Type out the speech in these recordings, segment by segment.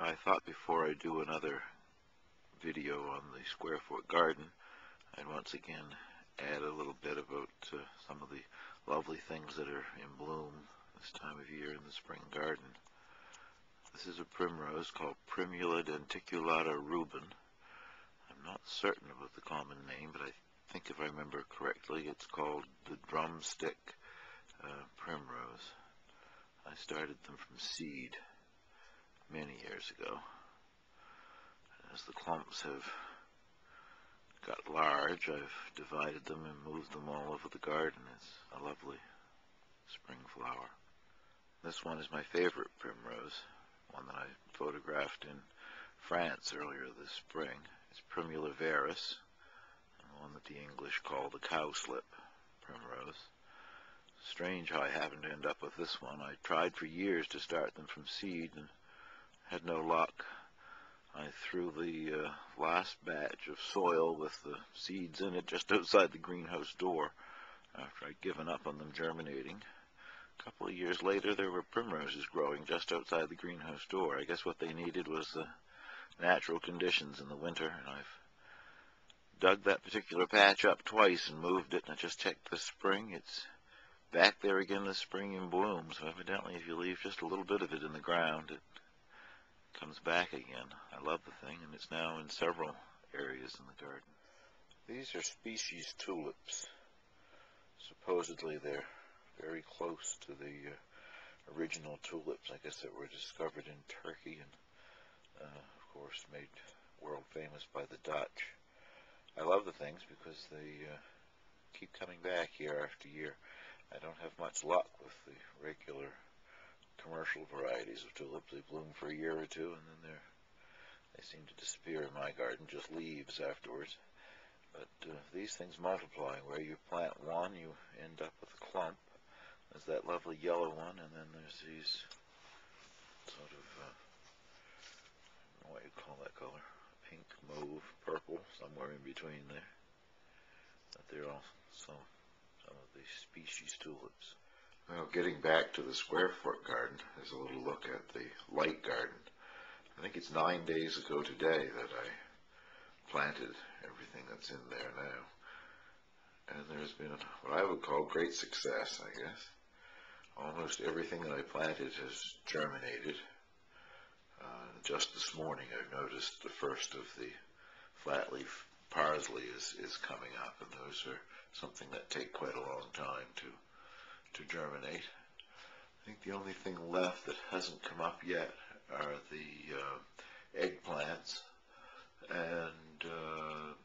I thought before I do another video on the square foot garden, I'd once again add a little bit about some of the lovely things that are in bloom this time of year in the spring garden. This is a primrose called Primula denticulata Rubin. I'm not certain about the common name, but I think if I remember correctly, it's called the drumstick primrose. I started them from seed many years ago. As the clumps have got large, I've divided them and moved them all over the garden. It's a lovely spring flower. This one is my favorite primrose, one that I photographed in France earlier this spring. It's Primula veris, the one that the English call the cowslip primrose. Strange how I happened to end up with this one. I tried for years to start them from seed and had no luck. I threw the last batch of soil with the seeds in it just outside the greenhouse door after I'd given up on them germinating. A couple of years later, there were primroses growing just outside the greenhouse door. I guess what they needed was the natural conditions in the winter, and I've dug that particular patch up twice and moved it, and I just checked this spring. It's back there again this spring in bloom, so evidently if you leave just a little bit of it in the ground, it comes back again. I love the thing, and it's now in several areas in the garden. These are species tulips. Supposedly they're very close to the original tulips, I guess, that were discovered in Turkey and, of course, made world famous by the Dutch. I love the things because they keep coming back year after year. I don't have much luck with the regular commercial varieties of tulips. They bloom for a year or two, and then they seem to disappear in my garden, just leaves afterwards. But these things multiply. Where you plant one, you end up with a clump. There's that lovely yellow one, and then there's these sort of, I don't know what you call that color, pink, mauve, purple, somewhere in between there. But they're also some of the species tulips. Well, getting back to the square foot garden, there's a little look at the light garden. I think it's 9 days ago today that I planted everything that's in there now. And there's been what I would call great success, I guess. Almost everything that I planted has germinated. Just this morning I've noticed the first of the flat leaf parsley is coming up, and those are something that take quite a long time to germinate. I think the only thing left that hasn't come up yet are the eggplants and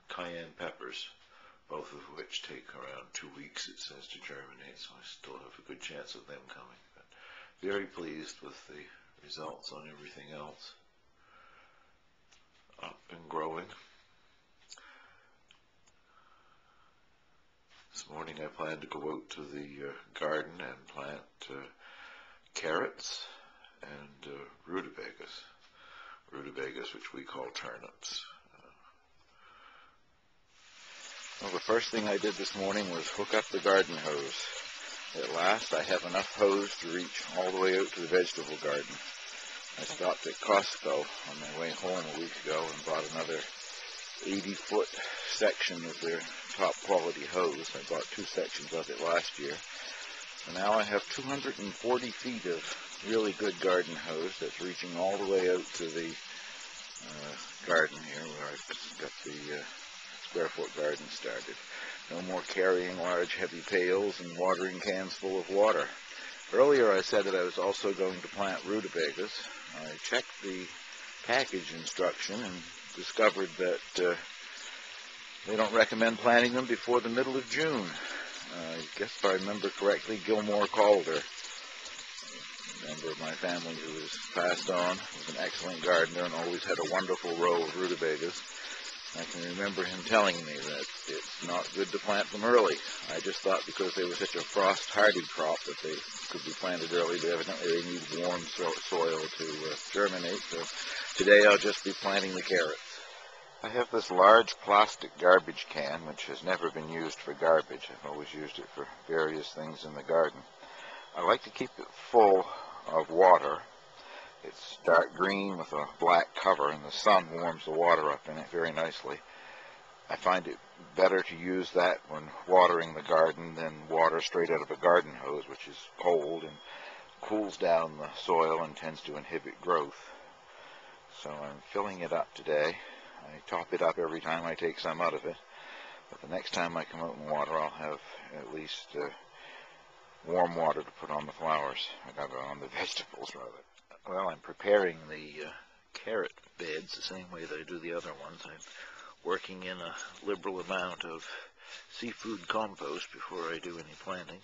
cayenne peppers, both of which take around 2 weeks, it says, to germinate, so I still have a good chance of them coming. But very pleased with the results on everything else. Up and growing. This morning I plan to go out to the garden and plant carrots and rutabagas, which we call turnips. Well, the first thing I did this morning was hook up the garden hose. At last I have enough hose to reach all the way out to the vegetable garden. I stopped at Costco on my way home a week ago and bought another 80-foot section of their top quality hose. I bought 2 sections of it last year. So now I have 240 feet of really good garden hose that's reaching all the way out to the garden here where I've got the square foot garden started. No more carrying large heavy pails and watering cans full of water. Earlier I said that I was also going to plant rutabagas. I checked the package instruction and discovered that they don't recommend planting them before the middle of June. I guess if I remember correctly, Gilmore Calder, a member of my family who was passed on, was an excellent gardener and always had a wonderful row of rutabagas. I can remember him telling me that it's not good to plant them early. I just thought because they were such a frost-hardy crop that they could be planted early, but evidently they need warm soil to germinate. So today I'll just be planting the carrots. I have this large plastic garbage can, which has never been used for garbage. I've always used it for various things in the garden. I like to keep it full of water It's dark green with a black cover, and the sun warms the water up in it very nicely. I find it better to use that when watering the garden than water straight out of a garden hose, which is cold and cools down the soil and tends to inhibit growth. So I'm filling it up today. I top it up every time I take some out of it, but the next time I come out and water, I'll have at least warm water to put on the flowers, on the vegetables rather. Well, I'm preparing the carrot beds the same way that I do the other ones. I'm working in a liberal amount of seafood compost before I do any planting.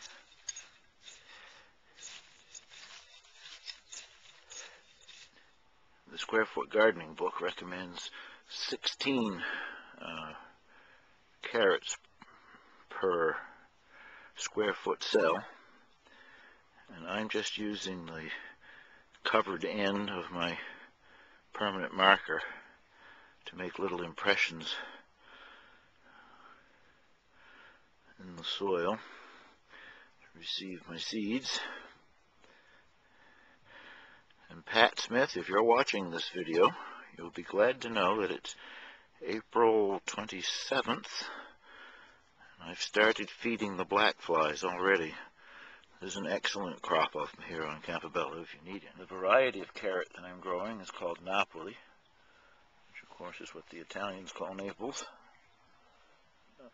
The Square Foot Gardening book recommends 16 carrots per square foot cell, and I'm just using the covered end of my permanent marker to make little impressions in the soil to receive my seeds. And Pat Smith, if you're watching this video, you'll be glad to know that it's April 27th, and I've started feeding the black flies already. There's an excellent crop of them here on Campobello if you need it. The variety of carrot that I'm growing is called Napoli, which of course is what the Italians call Naples.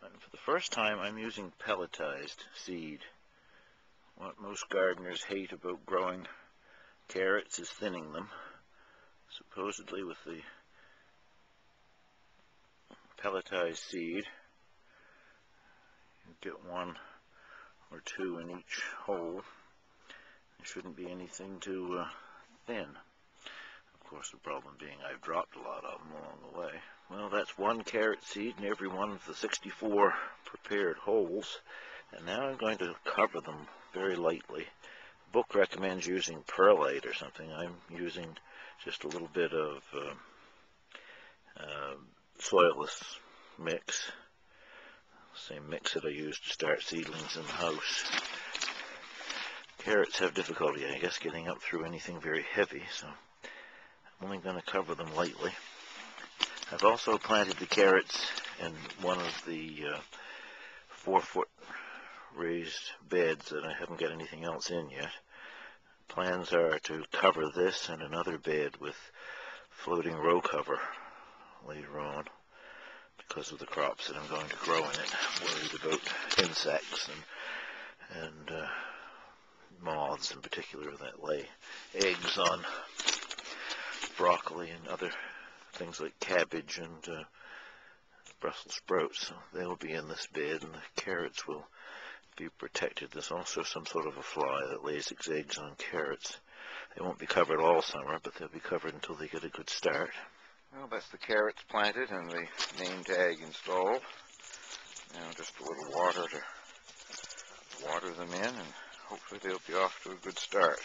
And for the first time I'm using pelletized seed. What most gardeners hate about growing carrots is thinning them. Supposedly with the pelletized seed, you get 1 or 2 in each hole. There shouldn't be anything too thin. Of course, the problem being I've dropped a lot of them along the way. Well, that's 1 carrot seed in every one of the 64 prepared holes, and now I'm going to cover them very lightly. The book recommends using perlite or something. I'm using just a little bit of soilless mix. Same mix that I use to start seedlings in the house. Carrots have difficulty, I guess, getting up through anything very heavy, so I'm only going to cover them lightly. I've also planted the carrots in one of the 4-foot raised beds that I haven't got anything else in yet. Plans are to cover this and another bed with floating row cover later on, because of the crops that I'm going to grow in it. I'm worried about insects and moths in particular that lay eggs on broccoli and other things like cabbage and Brussels sprouts. So they'll be in this bed, and the carrots will be protected. There's also some sort of a fly that lays its eggs on carrots. They won't be covered all summer, but they'll be covered until they get a good start. Well, that's the carrots planted and the name tag installed. Now just a little water to water them in, and hopefully they'll be off to a good start.